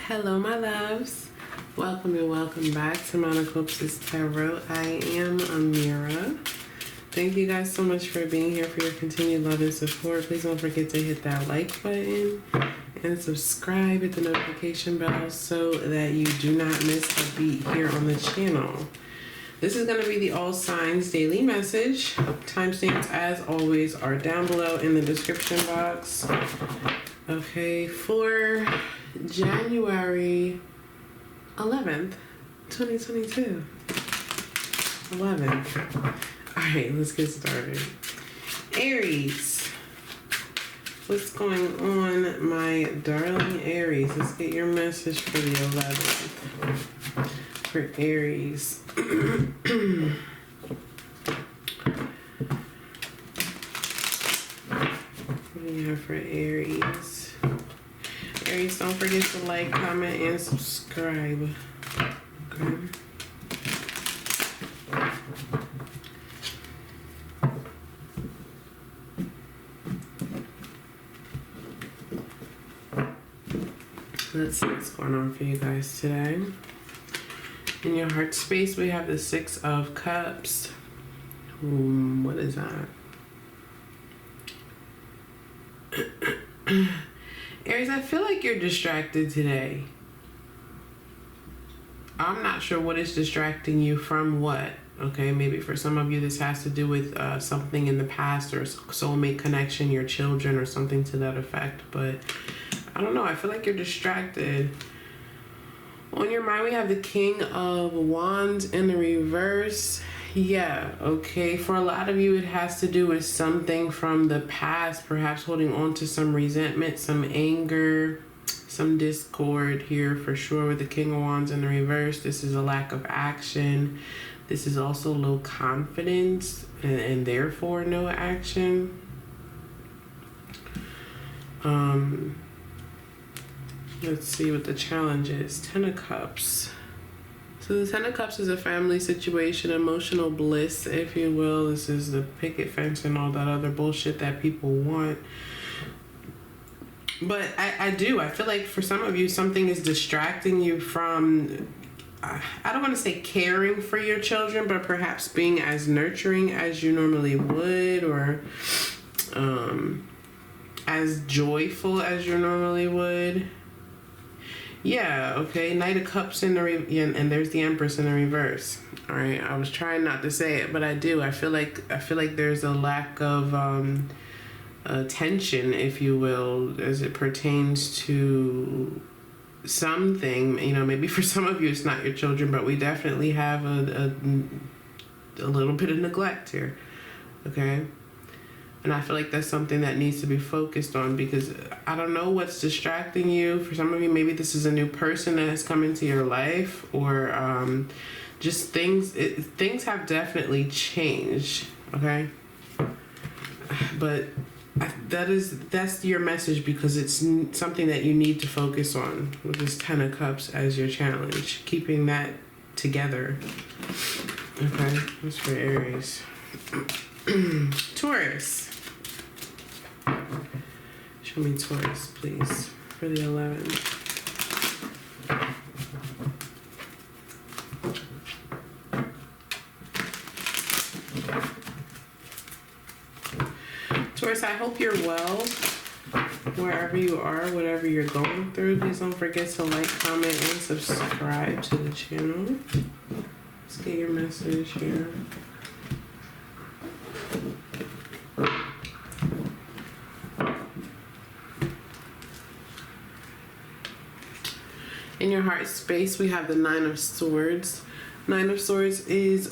Hello my loves, welcome and welcome back to MonachopsisTarot. I am Amira. Thank you guys so much for being here, for your continued love and support. Please don't forget to hit that like button and subscribe, hit the notification bell so that you do not miss a beat here on the channel. This is going to be the all signs daily message. Timestamps as always are down below in the description box. Okay, for January 11th, 2022. 11th. Alright, let's get started. Aries. What's going on, my darling Aries? Let's get your message for the 11th. For Aries. What do you have for Aries? Aries, don't forget to like, comment, and subscribe. Okay. Let's see what's going on for you guys today. In your heart space, we have the Six of Cups. What is that? Aries, I feel like you're distracted today. I'm not sure what is distracting you from what. Okay, maybe for some of you this has to do with something in the past or soulmate connection, your children, or something to that effect. But I don't know. I feel like you're distracted. On your mind, we have the King of Wands in the reverse. Yeah, okay. For a lot of you, it has to do with something from the past, perhaps holding on to some resentment, some anger, some discord here for sure with the King of Wands in the reverse. This is a lack of action. This is also low confidence and therefore no action. Let's see what the challenge is. Ten of Cups. So the Ten of Cups is a family situation, emotional bliss, if you will. This is the picket fence and all that other bullshit that people want. But I feel like for some of you, something is distracting you from, I don't want to say caring for your children, but perhaps being as nurturing as you normally would, or as joyful as you normally would. Yeah, okay. Knight of Cups in the and there's the Empress in the reverse. All right, I was trying not to say it, but I do. I feel like there's a lack of tension, if you will, as it pertains to something. You know, maybe for some of you it's not your children, but we definitely have a little bit of neglect here. Okay. And I feel like that's something that needs to be focused on, because I don't know what's distracting you. For some of you, maybe this is a new person that has come into your life, or just things have definitely changed, okay? But that's your message, because it's something that you need to focus on with this Ten of Cups as your challenge, keeping that together. Okay, that's for Aries. Taurus. Show me Taurus, please, for the 11th. Taurus, I hope you're well, wherever you are, whatever you're going through. Please don't forget to like, comment, and subscribe to the channel. Let's get your message here. In your heart space, we have the Nine of Swords. Nine of Swords is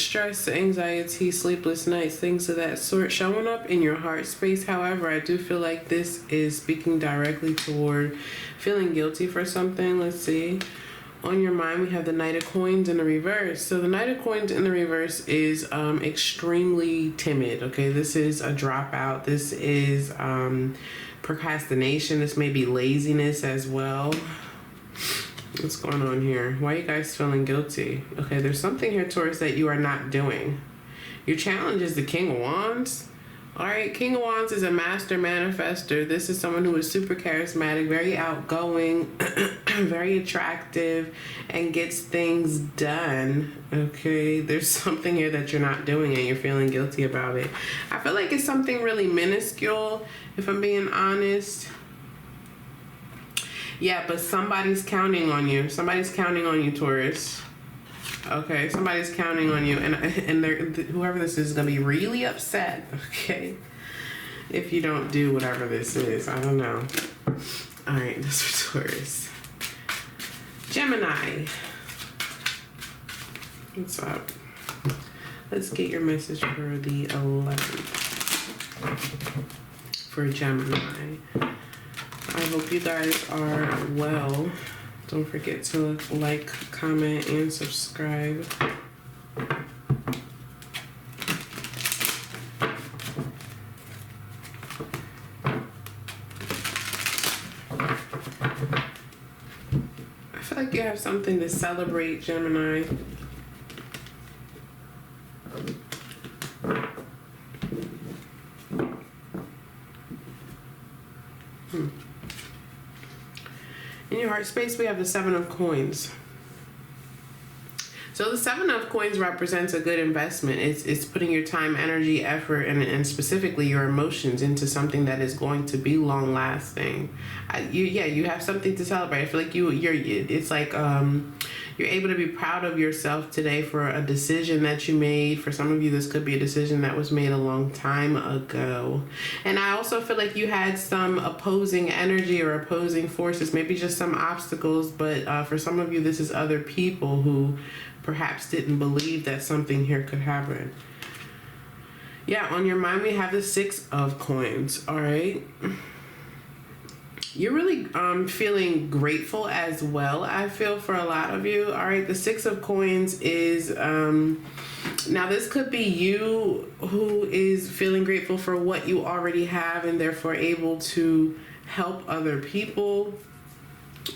stress, anxiety, sleepless nights, things of that sort showing up in your heart space. However, I do feel like this is speaking directly toward feeling guilty for something. Let's see. On your mind, we have the Knight of Coins in the reverse. So the Knight of Coins in the reverse is extremely timid. Okay, this is a dropout. This is procrastination. This may be laziness as well. What's going on here? Why are you guys feeling guilty? Okay, there's something here, Taurus, that you are not doing. Your challenge is the King of Wands. All right, King of Wands is a master manifester. This is someone who is super charismatic, very outgoing, very attractive, and gets things done. Okay, there's something here that you're not doing and you're feeling guilty about it. I feel like it's something really minuscule, if I'm being honest. Yeah, but somebody's counting on you. Somebody's counting on you, Taurus. Okay, somebody's counting on you, and whoever this is gonna be really upset. Okay, if you don't do whatever this is, I don't know. All right, that's for Taurus. Gemini, what's up? Let's get your message for the 11th for Gemini. I hope you guys are well. Don't forget to like, comment, and subscribe. I feel like you have something to celebrate, Gemini. In your heart space, we have the 7 of Coins. So the 7 of Coins represents a good investment. It's putting your time, energy, effort, and specifically your emotions into something that is going to be long lasting. You have something to celebrate. I feel like it's like you're able to be proud of yourself today for a decision that you made. For some of you, this could be a decision that was made a long time ago. And I also feel like you had some opposing energy or opposing forces, maybe just some obstacles, but for some of you, this is other people who perhaps didn't believe that something here could happen. Yeah, on your mind, we have the 6 of Coins, all right? You're really feeling grateful as well, I feel, for a lot of you. All right, the 6 of Coins is, now this could be you who is feeling grateful for what you already have and therefore able to help other people.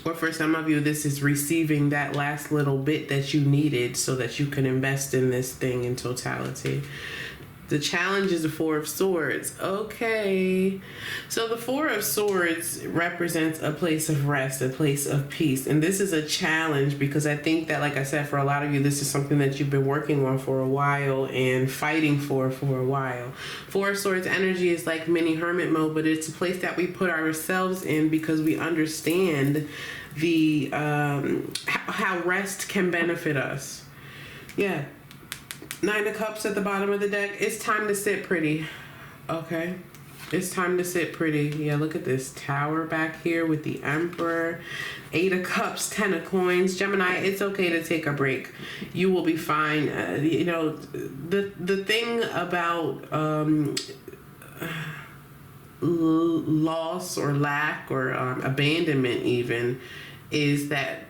Or for some of you, this is receiving that last little bit that you needed so that you can invest in this thing in totality. The challenge is the 4 of Swords. Okay. So the 4 of Swords represents a place of rest, a place of peace. And this is a challenge because I think that, like I said, for a lot of you, this is something that you've been working on for a while and fighting for a while. 4 of Swords energy is like mini hermit mode, but it's a place that we put ourselves in because we understand the how rest can benefit us. Yeah. 9 of Cups at the bottom of the deck. It's time to sit pretty. Okay. It's time to sit pretty. Yeah, look at this Tower back here with the Emperor. 8 of Cups, 10 of Coins. Gemini, it's okay to take a break. You will be fine. You know, the thing about loss or lack or abandonment even is that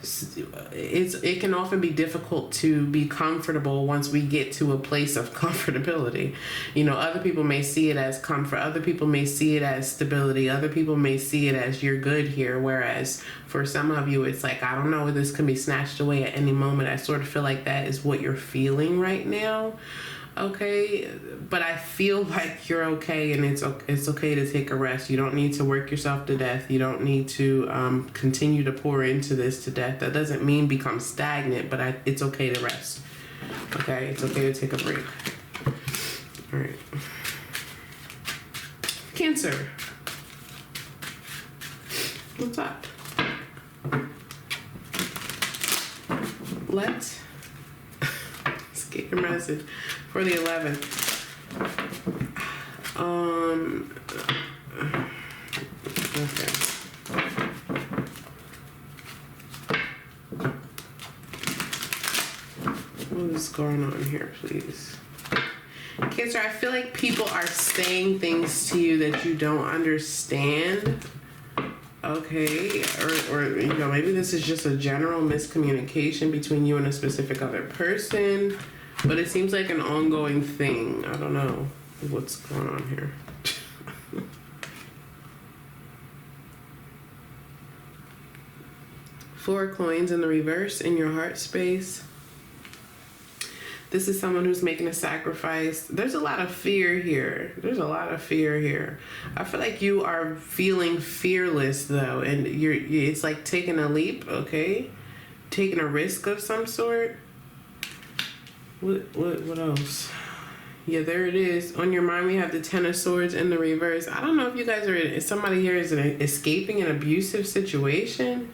it can often be difficult to be comfortable once we get to a place of comfortability. You know, other people may see it as comfort, other people may see it as stability, other people may see it as you're good here, whereas for some of you it's like, I don't know, this can be snatched away at any moment. I sort of feel like that is what you're feeling right now. Okay, but I feel like you're okay, and it's okay to take a rest. You don't need to work yourself to death. You don't need to continue to pour into this to death. That doesn't mean become stagnant, but it's okay to rest. Okay, it's okay to take a break. All right. Cancer. What's up? Let's get your message for the 11th. Okay. What is going on here, please? Cancer, I feel like people are saying things to you that you don't understand. Okay, or you know, maybe this is just a general miscommunication between you and a specific other person. But it seems like an ongoing thing. I don't know what's going on here. Four of Coins in the reverse in your heart space. This is someone who's making a sacrifice. There's a lot of fear here. There's a lot of fear here. I feel like you are feeling fearless though, and it's like taking a leap, okay? Taking a risk of some sort. What else? Yeah, there it is. On your mind, we have the Ten of Swords in the reverse. I don't know if you guys are, somebody here is escaping an abusive situation.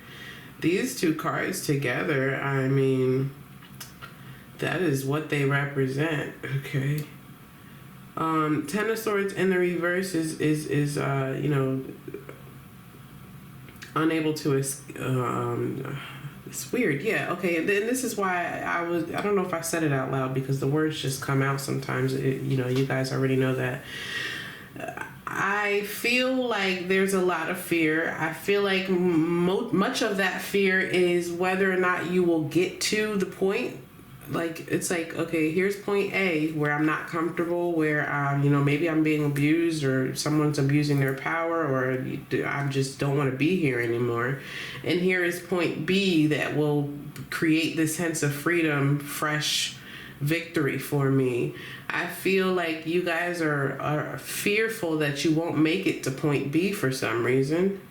These two cards together, I mean, that is what they represent, okay? Ten of Swords in the reverse is you know, unable to it's weird, yeah, okay. And then this is why I don't know if I said it out loud because the words just come out sometimes. You know, you guys already know that. I feel like there's a lot of fear. I feel like much of that fear is whether or not you will get to the point. Like, it's like, okay, here's point A where I'm not comfortable, where, you know, maybe I'm being abused or someone's abusing their power, or I just don't want to be here anymore. And here is point B that will create this sense of freedom, fresh victory for me. I feel like you guys are fearful that you won't make it to point B for some reason.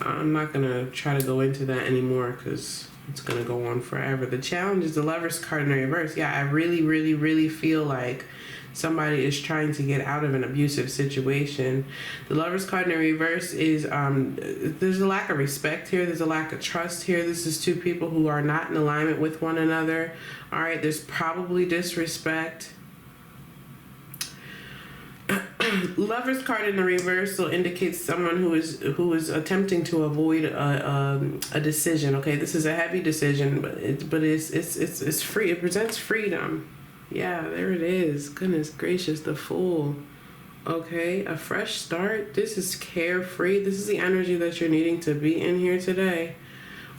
I'm not going to try to go into that anymore because it's going to go on forever. The challenge is the Lover's card in the reverse. Yeah, I really, really, really feel like somebody is trying to get out of an abusive situation. The Lover's card in the reverse is, there's a lack of respect here. There's a lack of trust here. This is two people who are not in alignment with one another. All right, there's probably disrespect. Lover's card in the reversal indicates someone who is attempting to avoid a decision. Okay, this is a heavy decision, but it's free. It presents freedom. Yeah, there it is. Goodness gracious, the Fool. Okay, a fresh start. This is carefree. This is the energy that you're needing to be in here today,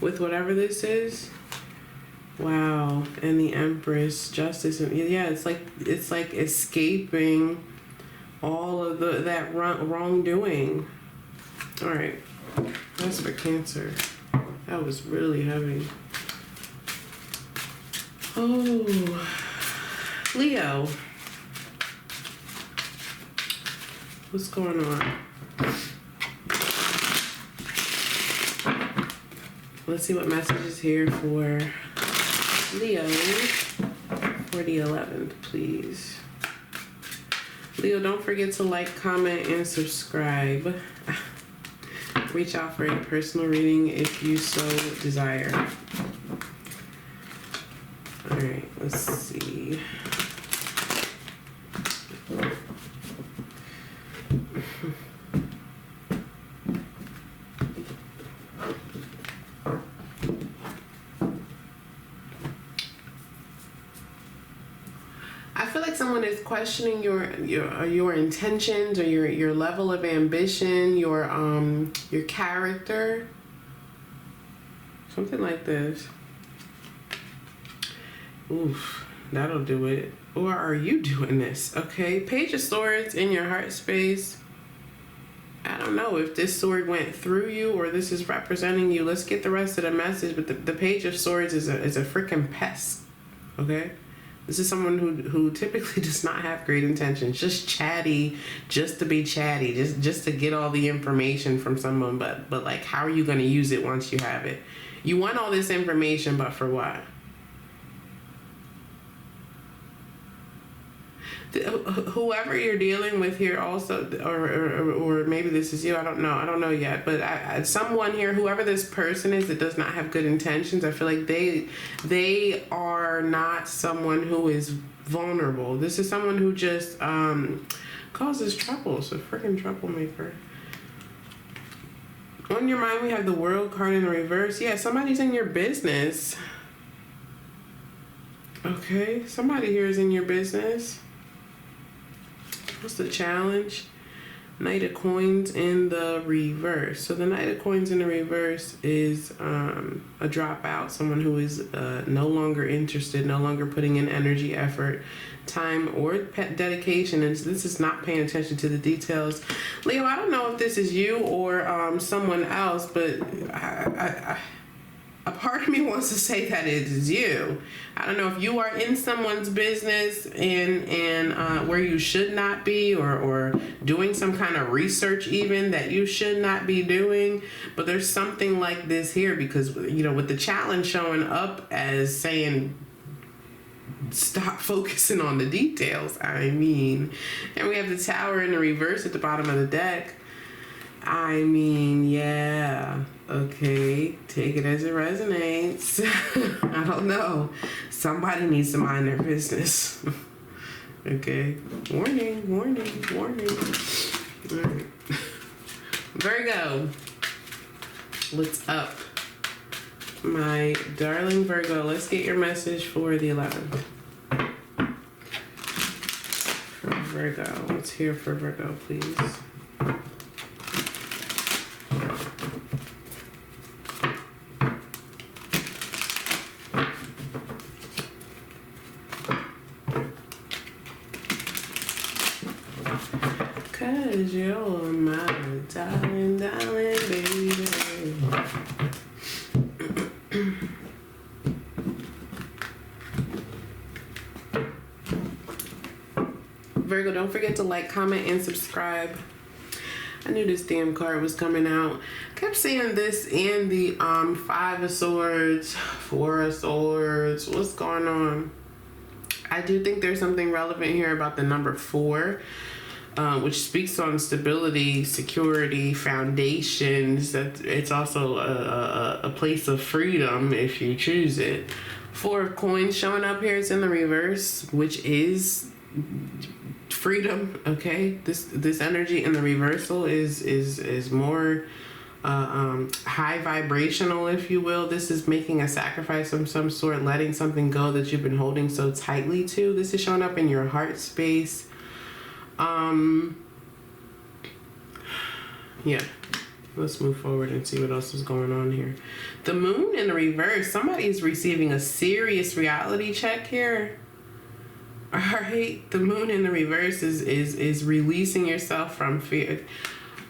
with whatever this is. Wow, and the Empress, Justice. Yeah, it's like escaping all of that wrongdoing. All right, that's for Cancer. That was really heavy. Oh, Leo, what's going on? Let's see what message is here for Leo for the 11th, please. Leo, don't forget to like, comment, and subscribe. Reach out for a personal reading if you so desire. All right, let's see. Someone is questioning your intentions or your level of ambition, your character, something like this. Oof, that'll do it. Or are you doing this? Okay, Page of Swords in your heart space. I don't know if this sword went through you or this is representing you. Let's get the rest of the message. But the Page of Swords is a freaking pest. Okay. This is someone who typically does not have great intentions, just chatty, just to be chatty, just to get all the information from someone. But like, how are you going to use it once you have it? You want all this information, but for what? Whoever you're dealing with here also, or maybe this is you, I don't know yet, but someone here, whoever this person is that does not have good intentions, I feel like they are not someone who is vulnerable. This is someone who just causes trouble. It's a freaking troublemaker. On your mind, we have the World card in reverse. Yeah, somebody's in your business. Okay, somebody here is in your business. What's the challenge? Knight of Coins in the reverse. So the Knight of Coins in the reverse is a dropout, someone who is no longer interested, no longer putting in energy, effort, time, or dedication, and this is not paying attention to the details. Leo, I don't know if this is you or someone else, but a part of me wants to say that it is you. I don't know if you are in someone's business and where you should not be, or doing some kind of research even that you should not be doing. But there's something like this here because, you know, with the challenge showing up as saying, stop focusing on the details. I mean, and we have the Tower in the reverse at the bottom of the deck. I mean, yeah, okay, take it as it resonates. I don't know. Somebody needs to mind their business. Okay, warning, warning, warning. All right. Virgo, what's up? My darling Virgo, let's get your message for the 11th. For Virgo, let's hear for Virgo, please. Cause you're my darling, darling baby. Virgo, don't forget to like, comment, and subscribe. I knew this damn card was coming out. Kept seeing this and the 5 of Swords, 4 of Swords. What's going on? I do think there's something relevant here about the number 4. Which speaks on stability, security, foundations. That it's also a place of freedom if you choose it. 4 of Coins showing up here. It's in the reverse, which is freedom. Okay, this energy in the reversal is more high vibrational, if you will. This is making a sacrifice of some sort, letting something go that you've been holding so tightly to. This is showing up in your heart space. Yeah, let's move forward and see what else is going on here. The Moon in the reverse, somebody is receiving a serious reality check here. All right, the Moon in the reverse is releasing yourself from fear.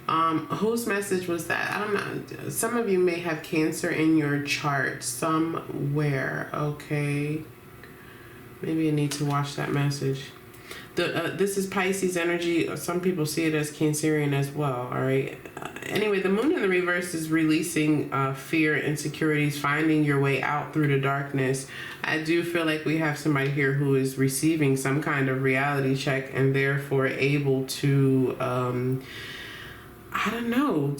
Whose message was that? I don't know. Some of you may have Cancer in your chart somewhere. Okay, maybe I need to watch that message. This is Pisces energy. Some people see it as Cancerian as well. All right. Anyway, the Moon in the reverse is releasing fear, insecurities, finding your way out through the darkness. I do feel like we have somebody here who is receiving some kind of reality check and therefore able to, I don't know,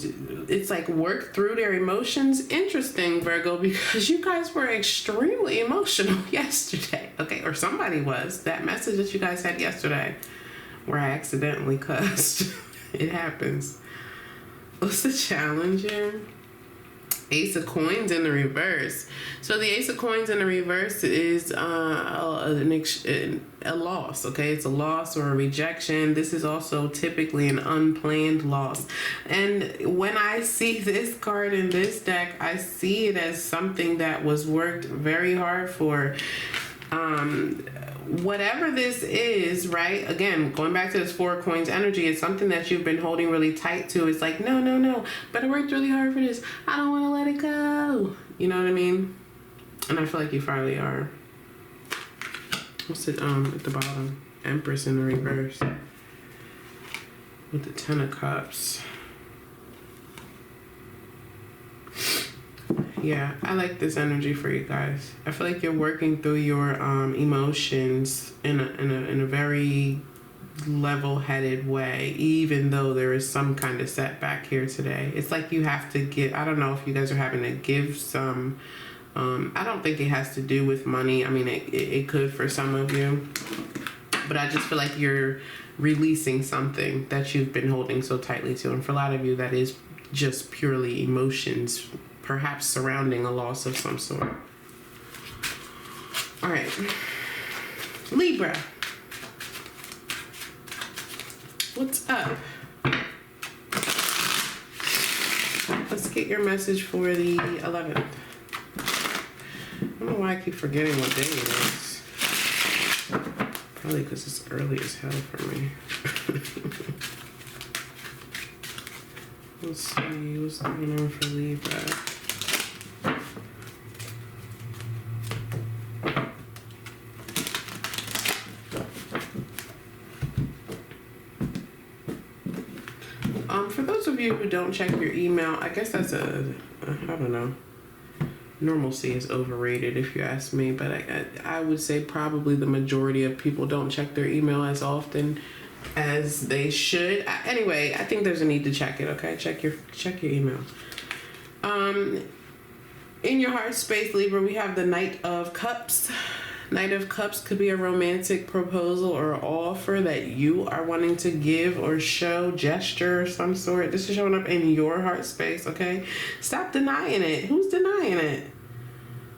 it's like work through their emotions. Interesting, Virgo, because you guys were extremely emotional yesterday, okay? Or somebody was. That message that you guys had yesterday where I accidentally cussed. It happens. What's the challenge here? Ace of Coins in the reverse. So the Ace of Coins in the reverse is a loss, okay? It's a loss or a rejection. This is also typically an unplanned loss. And when I see this card in this deck, I see it as something that was worked very hard for. Whatever this is, right? Again, going back to this 4 of Coins energy, it's something that you've been holding really tight to. It's like, no, but I worked really hard for this. I don't want to let it go. You know what I mean? And I feel like you finally are. What's it at the bottom? Empress in the reverse. With the 10 of Cups. Yeah, I like this energy for you guys. I feel like you're working through your emotions in a very level-headed way, even though there is some kind of setback here today. It's like you have to give. I don't know if you guys are having to give some. I don't think it has to do with money. I mean, it could for some of you, but I just feel like you're releasing something that you've been holding so tightly to, and for a lot of you, that is just purely emotions, perhaps surrounding a loss of some sort. All right. Libra. What's up? Let's get your message for the 11th. I don't know why I keep forgetting what day it is. Probably because it's early as hell for me. Let's see what's going on for Libra. those of you who don't check your email, I guess that's I don't know. Normalcy is overrated if you ask me, but I would say probably the majority of people don't check their email as often as they should. Anyway, I think there's a need to check it, okay? Check your email. In your heart space, Libra, we have the Knight of Cups. Knight of Cups could be a romantic proposal or offer that you are wanting to give or show, gesture of some sort. This is showing up in your heart space, okay? Stop denying it. Who's denying it?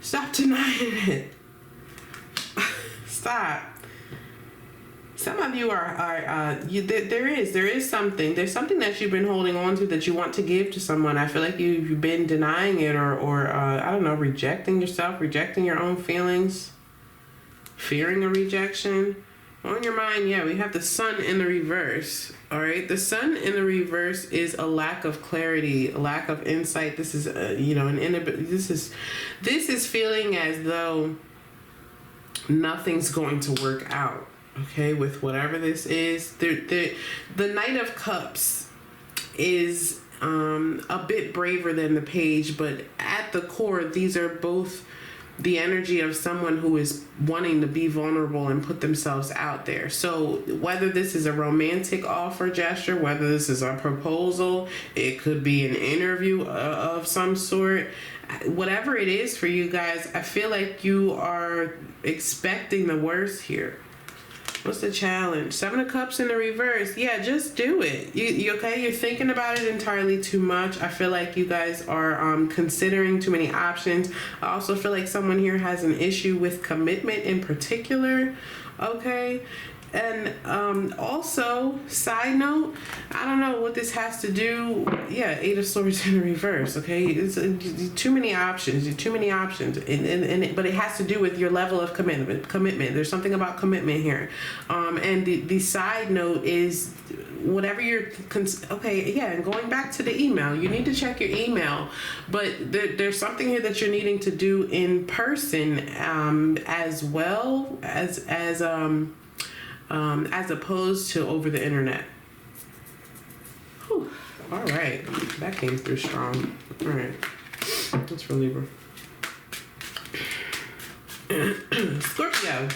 Stop denying it. Stop. Some of you there is something. There's something that you've been holding on to that you want to give to someone. I feel like you've been denying it or I don't know, rejecting yourself, rejecting your own feelings. Fearing a rejection. On your mind, yeah, we have the Sun in the reverse. All right, the Sun in the reverse is a lack of clarity, a lack of insight. This is this is feeling as though nothing's going to work out. Okay, with whatever this is, the Knight of Cups is a bit braver than the Page, but at the core, these are both the energy of someone who is wanting to be vulnerable and put themselves out there. So whether this is a romantic offer, gesture, whether this is a proposal, it could be an interview of some sort. Whatever it is for you guys, I feel like you are expecting the worst here. What's the challenge? Seven of Cups in the reverse. Yeah, just do it. You okay? You're thinking about it entirely too much. I feel like you guys are considering too many options. I also feel like someone here has an issue with commitment in particular. Okay. And also, side note, I don't know what this has to do. Yeah, Eight of Swords in the reverse. Okay, it's too many options. But it has to do with your level of commitment. There's something about commitment here. And the side note is whatever you're okay. Yeah, and going back to the email, you need to check your email. But there's something here that you're needing to do in person, as well as opposed to over the internet. Whew. All right, that came through strong. All right, that's for Libra. Scorpio.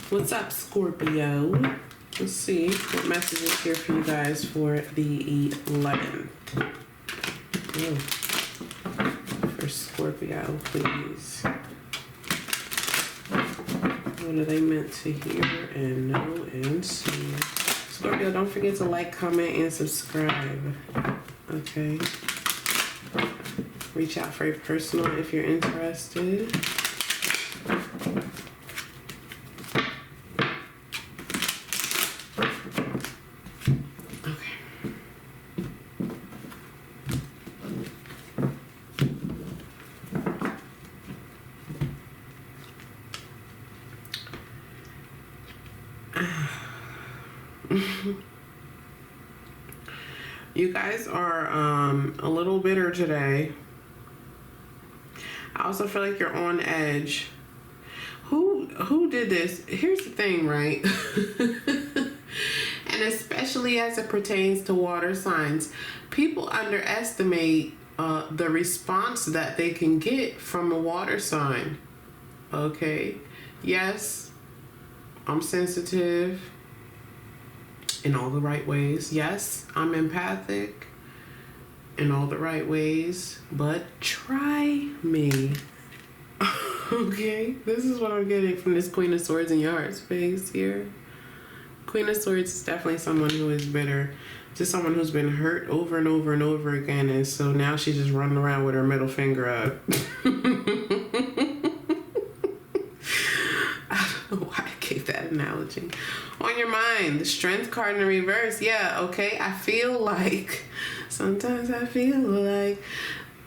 What's up, Scorpio? Let's see what message is here for you guys for the 11th. Oh. For Scorpio, please. What are they meant to hear and know and see? Scorpio, don't forget to like, comment, and subscribe. Okay. Reach out for a personal if you're interested. You guys are a little bitter today. I also feel like you're on edge. Who did this? Here's the thing, right? And especially as it pertains to water signs, people underestimate the response that they can get from a water sign. Okay? Yes, I'm sensitive in all the right ways. Yes, I'm empathic in all the right ways, but try me. Okay, this is what I'm getting from this Queen of Swords in your heart space here. Queen of Swords is definitely someone who is bitter. Just someone who's been hurt over and over and over again, and so now she's just running around with her middle finger up. Why I gave that analogy. On your mind, the Strength card in the reverse. Yeah, okay. I feel like sometimes I feel like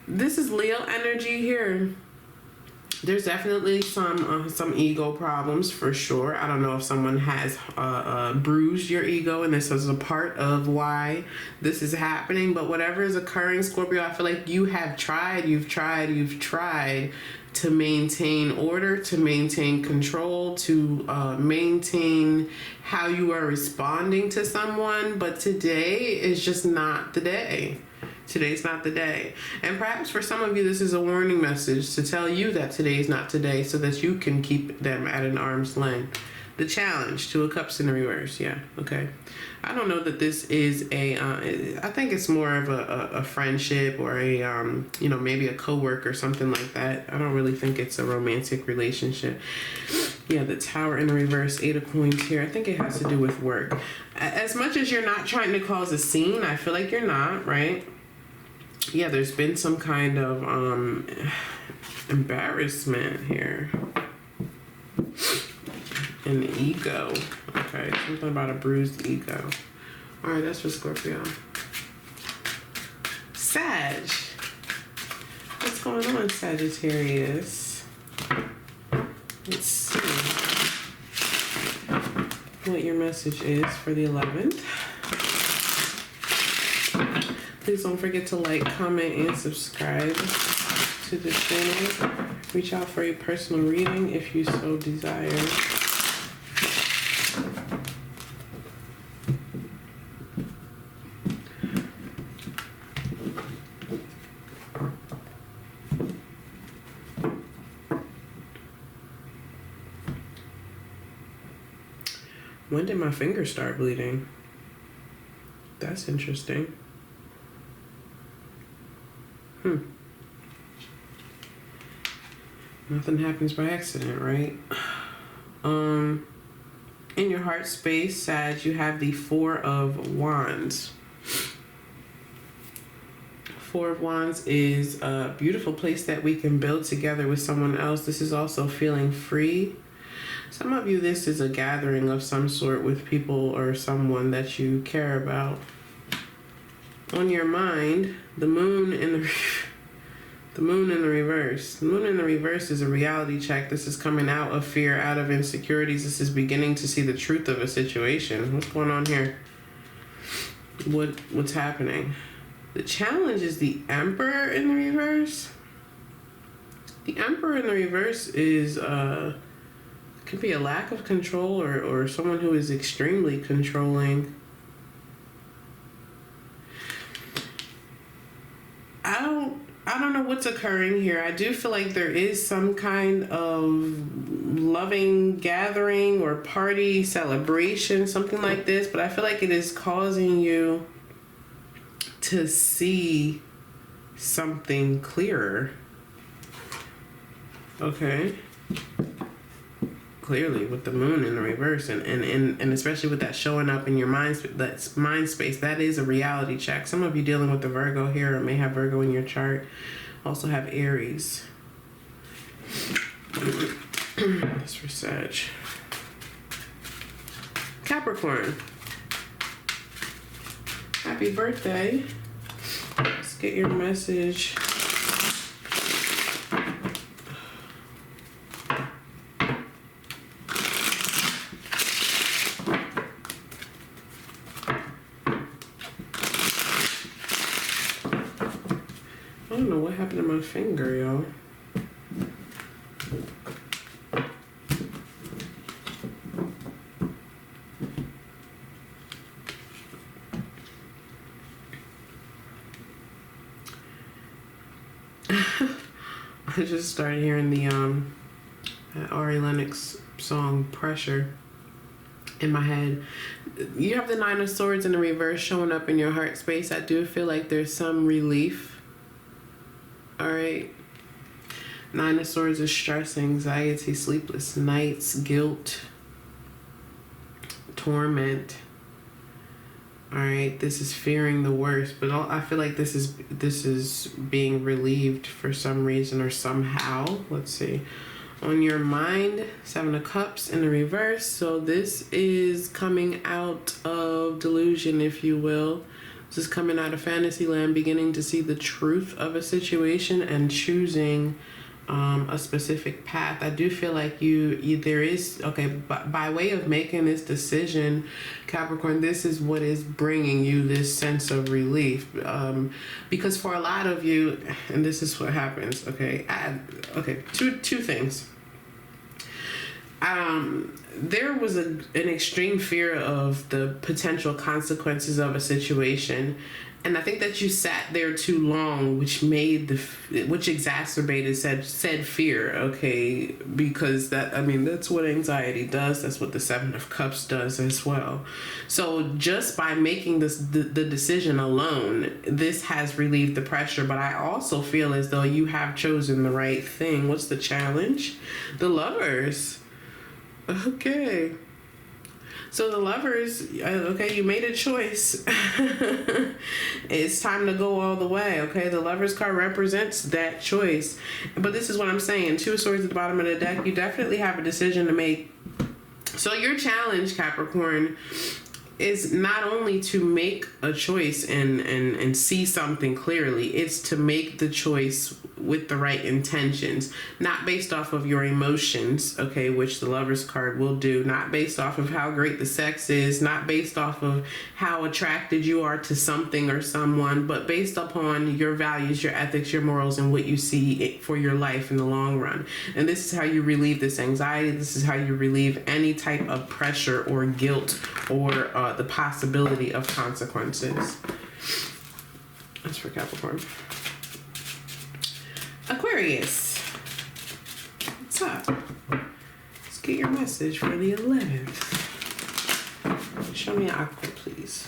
this is Leo energy here. There's definitely some ego problems for sure. I don't know if someone has bruised your ego and this is a part of why this is happening, but whatever is occurring, Scorpio, I feel like you have tried, you've tried to maintain order, to maintain control, to maintain how you are responding to someone. But today is just not the day. Today's not the day. And perhaps for some of you, this is a warning message to tell you that today is not today, so that you can keep them at an arm's length. The challenge, Two of Cups in the reverse. Yeah, okay. I don't know that this is a, I think it's more of a friendship or a, you know, maybe a coworker or something like that. I don't really think it's a romantic relationship. Yeah, the Tower in the reverse, 8 of Coins here. I think it has to do with work. As much as you're not trying to cause a scene, I feel like you're not, right? Yeah, there's been some kind of embarrassment here. An ego. Okay, something about a bruised ego. Alright, that's for Scorpio. Sag. What's going on, Sagittarius? Let's see what your message is for the 11th. Please don't forget to like, comment, and subscribe to the channel. Reach out for a personal reading if you so desire. When did my finger start bleeding? That's interesting. Nothing happens by accident, right? In your heart space, Sag, you have the Four of Wands. Four of Wands is a beautiful place that we can build together with someone else. This is also feeling free. Some of you, this is a gathering of some sort with people or someone that you care about. On your mind, the moon in the moon in the reverse. The moon in the reverse is a reality check. This is coming out of fear, out of insecurities. This is beginning to see the truth of a situation. What's going on here? What's happening? The challenge is the Emperor in the reverse. The Emperor in the reverse is could be a lack of control or someone who is extremely controlling. I don't know what's occurring here. I do feel like there is some kind of loving gathering or party celebration, something like this, but I feel like it is causing you to see something clearer. Okay. Clearly with the moon in the reverse and especially with that showing up in your mind, that's mind space, that is a reality check. Some of you dealing with the Virgo here or may have Virgo in your chart. Also have Aries. That's for Sag. Capricorn. Happy birthday. Let's get your message. I don't know what happened to my finger, y'all. I just started hearing the Aries song Pressure in my head. You have the Nine of Swords in the reverse showing up in your heart space. I do feel like there's some relief. Alright. Nine of Swords is stress, anxiety, sleepless nights, guilt, torment. Alright, this is fearing the worst, but I feel like this is being relieved for some reason or somehow. Let's see. On your mind, Seven of Cups in the reverse. So this is coming out of delusion, if you will. This is coming out of fantasy land, beginning to see the truth of a situation and choosing a specific path. I do feel like you there is, okay, by way of making this decision, Capricorn, this is what is bringing you this sense of relief, because for a lot of you, and this is what happens, okay, two things. There was an extreme fear of the potential consequences of a situation, and I think that you sat there too long, which exacerbated said fear, okay, because that's what anxiety does. That's what the Seven of Cups does as well. So just by making the decision alone, this has relieved the pressure, but I also feel as though you have chosen the right thing. What's the challenge? The Lovers. Okay. So the Lovers, okay, you made a choice. It's time to go all the way, okay? The Lovers card represents that choice. But this is what I'm saying. 2 of Swords at the bottom of the deck. You definitely have a decision to make. So your challenge, Capricorn, is not only to make a choice and see something clearly. It's to make the choice with the right intentions, not based off of your emotions, okay, which the Lovers card will do, not based off of how great the sex is, not based off of how attracted you are to something or someone, but based upon your values, your ethics, your morals, and what you see for your life in the long run. And this is how you relieve this anxiety. This is how you relieve any type of pressure or guilt or the possibility of consequences. That's for Capricorn. Aquarius, what's up? Let's get your message for the 11th. Show me an aqua, please.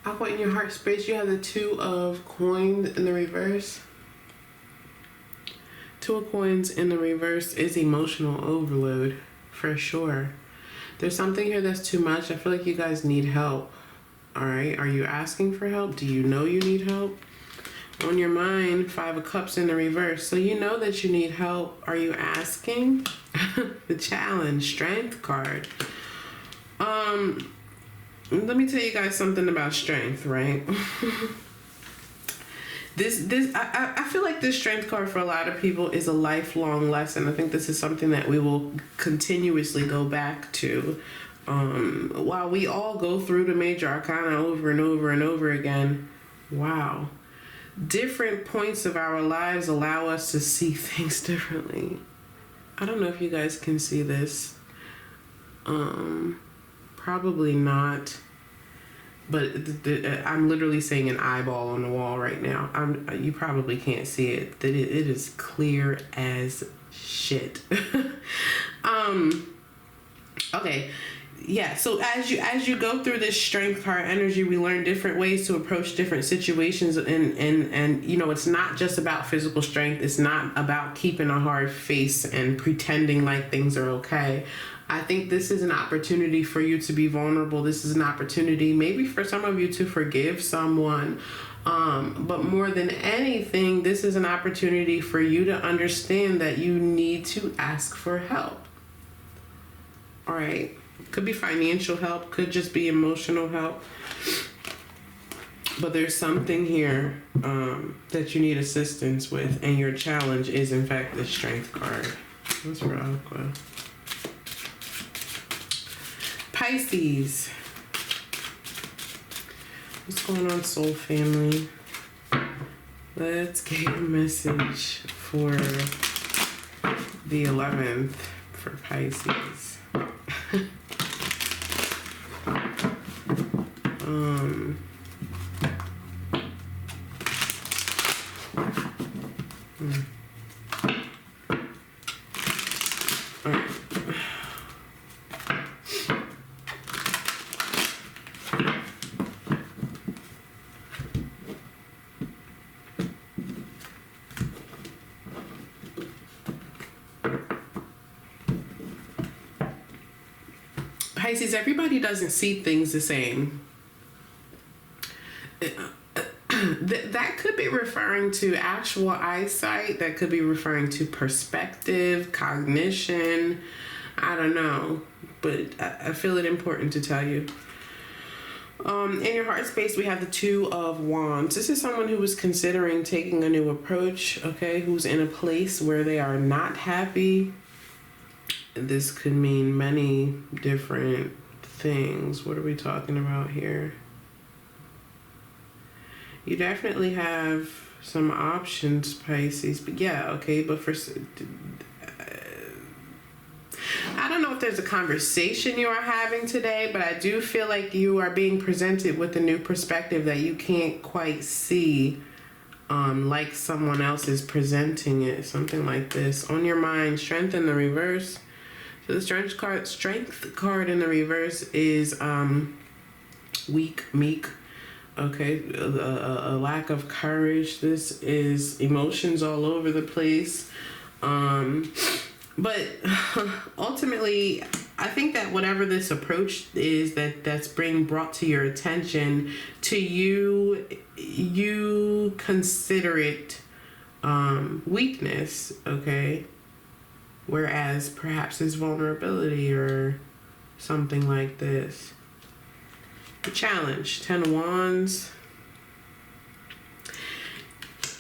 Aqua, in your heart space, you have the 2 of coins in the reverse. 2 of coins in the reverse is emotional overload, for sure. There's something here that's too much. I feel like you guys need help. All right, are you asking for help? Do you know you need help? On your mind, 5 of Cups in the reverse. So you know that you need help. Are you asking? The challenge, Strength card. Let me tell you guys something about strength, right? I feel like this Strength card for a lot of people is a lifelong lesson. I think this is something that we will continuously go back to. While we all go through the major arcana over and over and over again, wow. Different points of our lives allow us to see things differently. I don't know if you guys can see this. Probably not. But I'm literally seeing an eyeball on the wall right now. You probably can't see it. It is clear as shit. Okay. Yeah, so as you go through this Strength card energy, we learn different ways to approach different situations, and you know, it's not just about physical strength. It's not about keeping a hard face and pretending like things are okay. I think this is an opportunity for you to be vulnerable. This is an opportunity maybe for some of you to forgive someone. But more than anything, this is an opportunity for you to understand that you need to ask for help. All right. Could be financial help, could just be emotional help. But there's something here that you need assistance with, and your challenge is, in fact, the Strength card. What's for Aqua? Pisces. What's going on, soul family? Let's get a message for the 11th for Pisces. Pisces, everybody doesn't see things the same. That could be referring to actual eyesight. That could be referring to perspective, cognition. I don't know. But I feel it important to tell you. In your heart space, we have the Two of Wands. This is someone who is considering taking a new approach, okay? Who's in a place where they are not happy. This could mean many different things. What are we talking about here? You definitely have some options, Pisces. But yeah, okay. But for... I don't know if there's a conversation you are having today, but I do feel like you are being presented with a new perspective that you can't quite see like someone else is presenting it. Something like this. On your mind, Strength in the reverse. So the strength card in the reverse is weak, meek. Okay, a lack of courage. This is emotions all over the place. But ultimately, I think that whatever this approach is that's being brought to your attention, to you, you consider it weakness, okay? Whereas perhaps it's vulnerability or something like this. The challenge, 10 of Wands.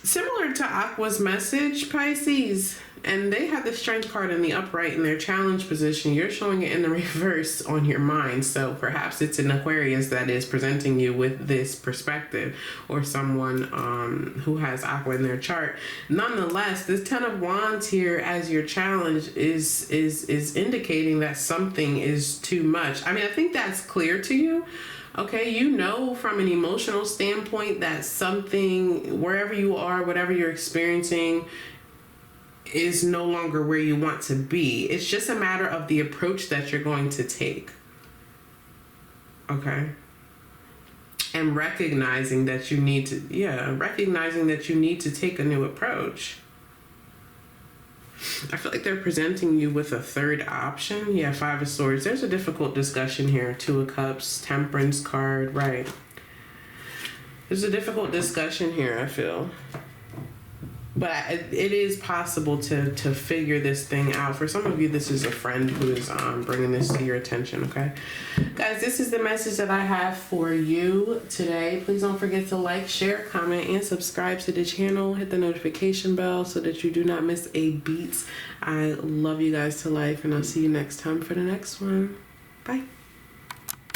Similar to Aqua's message, Pisces, and they have the Strength card in the upright in their challenge position. You're showing it in the reverse on your mind. So perhaps it's an Aquarius that is presenting you with this perspective, or someone who has Aqua in their chart. Nonetheless, this 10 of Wands here as your challenge is indicating that something is too much. I mean, I think that's clear to you. Okay, you know from an emotional standpoint that something, wherever you are, whatever you're experiencing, is no longer where you want to be. It's just a matter of the approach that you're going to take. Okay? And recognizing that you need to, recognizing that you need to take a new approach. I feel like they're presenting you with a third option. Yeah, 5 of Swords. There's a difficult discussion here. 2 of Cups, Temperance card, right. There's a difficult discussion here, I feel. But it is possible to figure this thing out. For some of you, this is a friend who is bringing this to your attention, okay? Guys, this is the message that I have for you today. Please don't forget to like, share, comment, and subscribe to the channel. Hit the notification bell so that you do not miss a beat. I love you guys to life, and I'll see you next time for the next one. Bye.